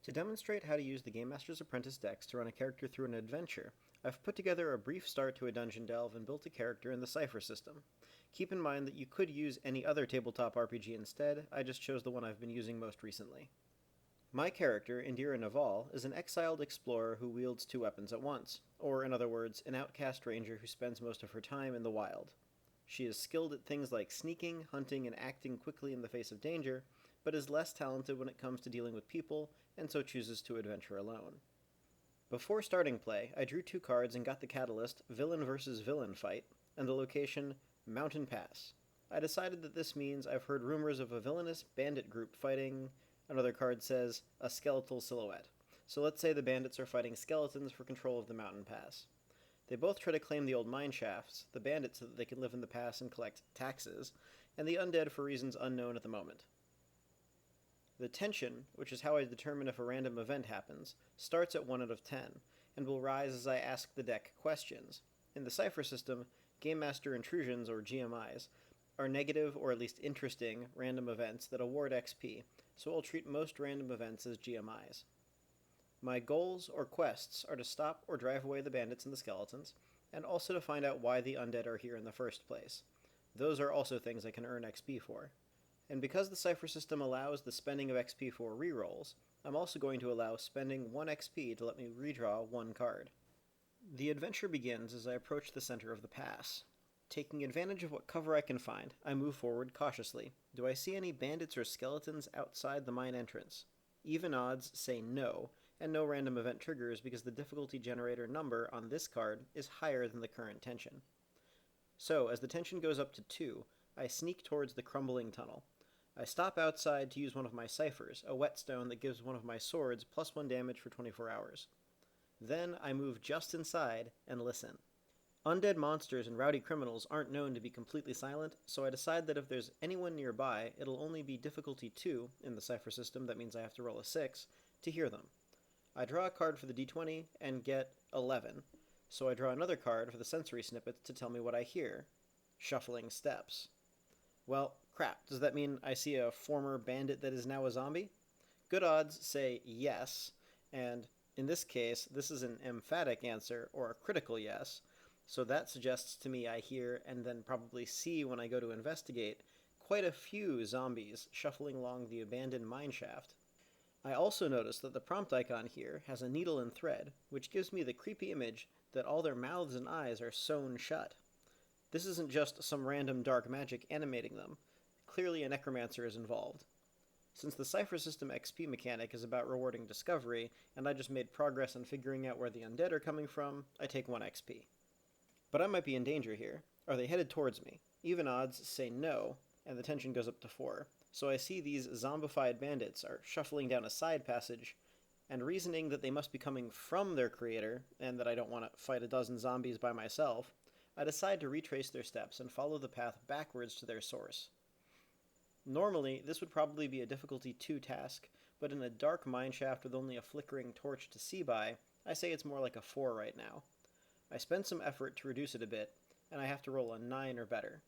To demonstrate how to use the GameMaster's Apprentice decks to run a character through an adventure, I've put together a brief start to a dungeon delve and built a character in the Cypher System. Keep in mind that you could use any other tabletop RPG instead, I just chose the one I've been using most recently. My character, Indira Naval, is an exiled explorer who wields two weapons at once, or in other words, an outcast ranger who spends most of her time in the wild. She is skilled at things like sneaking, hunting, and acting quickly in the face of danger, but is less talented when it comes to dealing with people, and so chooses to adventure alone. Before starting play, I drew two cards and got the catalyst Villain vs. Villain Fight, and the location Mountain Pass. I decided that this means I've heard rumors of a villainous bandit group fighting. Another card says a skeletal silhouette. So let's say the bandits are fighting skeletons for control of the mountain pass. They both try to claim the old mine shafts, the bandits so that they can live in the pass and collect taxes, and the undead for reasons unknown at the moment. The tension, which is how I determine if a random event happens, starts at 1 out of 10, and will rise as I ask the deck questions. In the Cypher System, GameMaster intrusions, or GMIs, are negative or at least interesting random events that award XP, so I'll treat most random events as GMIs. My goals or quests are to stop or drive away the bandits and the skeletons, and also to find out why the undead are here in the first place. Those are also things I can earn XP for. And because the Cypher System allows the spending of XP for rerolls, I'm also going to allow spending 1 XP to let me redraw 1 card. The adventure begins as I approach the center of the pass. Taking advantage of what cover I can find, I move forward cautiously. Do I see any bandits or skeletons outside the mine entrance? Even odds say no, and no random event triggers because the difficulty generator number on this card is higher than the current tension. So, as the tension goes up to 2, I sneak towards the crumbling tunnel. I stop outside to use one of my ciphers, a whetstone that gives one of my swords +1 damage for 24 hours. Then I move just inside and listen. Undead monsters and rowdy criminals aren't known to be completely silent, so I decide that if there's anyone nearby, it'll only be difficulty 2, in the Cypher System that means I have to roll a 6, to hear them. I draw a card for the d20 and get 11, so I draw another card for the sensory snippets to tell me what I hear. Shuffling steps. Well, crap, does that mean I see a former bandit that is now a zombie? Good odds say yes, and in this case, this is an emphatic answer, or a critical yes, so that suggests to me I hear, and then probably see when I go to investigate, quite a few zombies shuffling along the abandoned mine shaft. I also notice that the prompt icon here has a needle and thread, which gives me the creepy image that all their mouths and eyes are sewn shut. This isn't just some random dark magic animating them. Clearly a necromancer is involved. Since the Cypher System XP mechanic is about rewarding discovery, and I just made progress on figuring out where the undead are coming from, I take 1 XP. But I might be in danger here. Are they headed towards me? Even odds say no, and the tension goes up to 4. So I see these zombified bandits are shuffling down a side passage, and reasoning that they must be coming from their creator, and that I don't want to fight a dozen zombies by myself, I decide to retrace their steps and follow the path backwards to their source. Normally, this would probably be a difficulty 2 task, but in a dark mineshaft with only a flickering torch to see by, I say it's more like a 4 right now. I spend some effort to reduce it a bit, and I have to roll a 9 or better.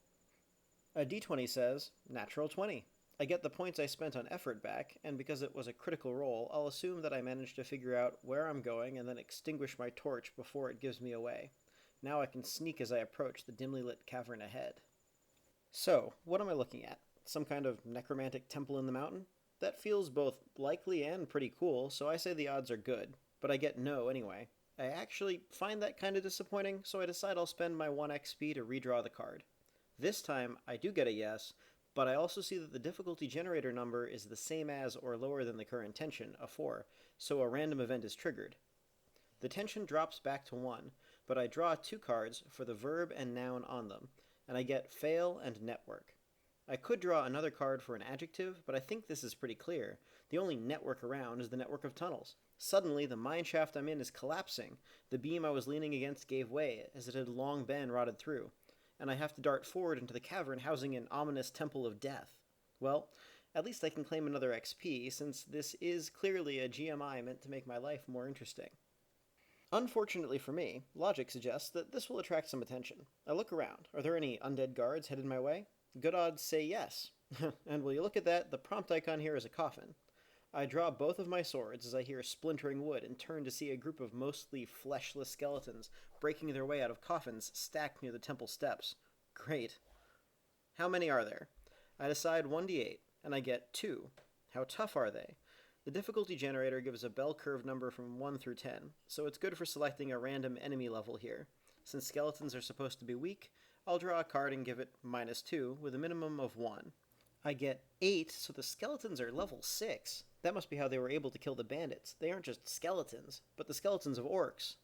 A d20 says, natural 20. I get the points I spent on effort back, and because it was a critical roll, I'll assume that I managed to figure out where I'm going and then extinguish my torch before it gives me away. Now I can sneak as I approach the dimly lit cavern ahead. So, what am I looking at? Some kind of necromantic temple in the mountain? That feels both likely and pretty cool, so I say the odds are good, but I get no anyway. I actually find that kind of disappointing, so I decide I'll spend my 1 XP to redraw the card. This time, I do get a yes, but I also see that the difficulty generator number is the same as or lower than the current tension, a 4, so a random event is triggered. The tension drops back to 1, but I draw 2 cards for the verb and noun on them, and I get fail and network. I could draw another card for an adjective, but I think this is pretty clear. The only network around is the network of tunnels. Suddenly, the mine shaft I'm in is collapsing. The beam I was leaning against gave way, as it had long been rotted through, and I have to dart forward into the cavern housing an ominous temple of death. Well, at least I can claim another XP, since this is clearly a GMI meant to make my life more interesting. Unfortunately for me, logic suggests that this will attract some attention. I look around. Are there any undead guards headed my way? Good odds say yes. And will you look at that, the prompt icon here is a coffin. I draw both of my swords as I hear splintering wood and turn to see a group of mostly fleshless skeletons breaking their way out of coffins stacked near the temple steps. Great. How many are there? I decide 1d8, and I get 2. How tough are they? The difficulty generator gives a bell curve number from 1 through 10, so it's good for selecting a random enemy level here. Since skeletons are supposed to be weak, I'll draw a card and give it -2 with a minimum of 1. I get 8, so the skeletons are level 6. That must be how they were able to kill the bandits. They aren't just skeletons, but the skeletons of orcs.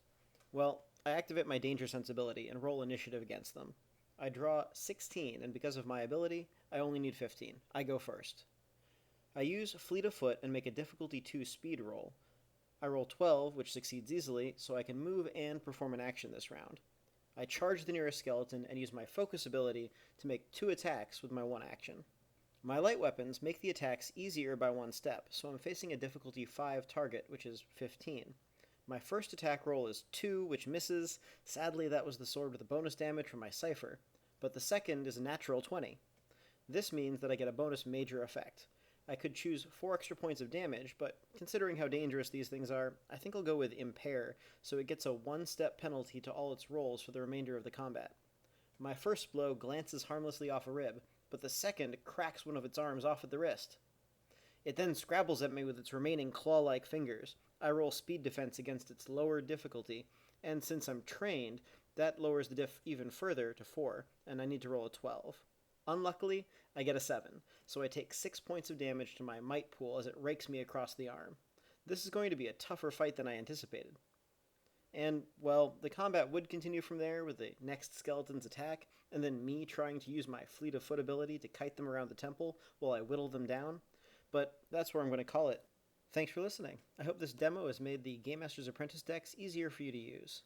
Well, I activate my danger sensibility and roll initiative against them. I draw 16, and because of my ability, I only need 15. I go first. I use Fleet of Foot and make a difficulty 2 speed roll. I roll 12, which succeeds easily, so I can move and perform an action this round. I charge the nearest skeleton and use my focus ability to make 2 attacks with my 1 action. My light weapons make the attacks easier by 1 step, so I'm facing a difficulty 5 target, which is 15. My first attack roll is 2, which misses. Sadly, that was the sword with the bonus damage from my Cypher, but the second is a natural 20. This means that I get a bonus major effect. I could choose 4 extra points of damage, but considering how dangerous these things are, I think I'll go with Impair, so it gets a 1-step penalty to all its rolls for the remainder of the combat. My first blow glances harmlessly off a rib, but the second cracks one of its arms off at the wrist. It then scrabbles at me with its remaining claw-like fingers. I roll speed defense against its lower difficulty, and since I'm trained, that lowers the diff even further to 4, and I need to roll a 12. Unluckily, I get a 7, so I take 6 points of damage to my might pool as it rakes me across the arm. This is going to be a tougher fight than I anticipated. And, well, the combat would continue from there with the next skeleton's attack, and then me trying to use my Fleet of Foot ability to kite them around the temple while I whittle them down. But that's where I'm going to call it. Thanks for listening. I hope this demo has made the GameMaster's Apprentice decks easier for you to use.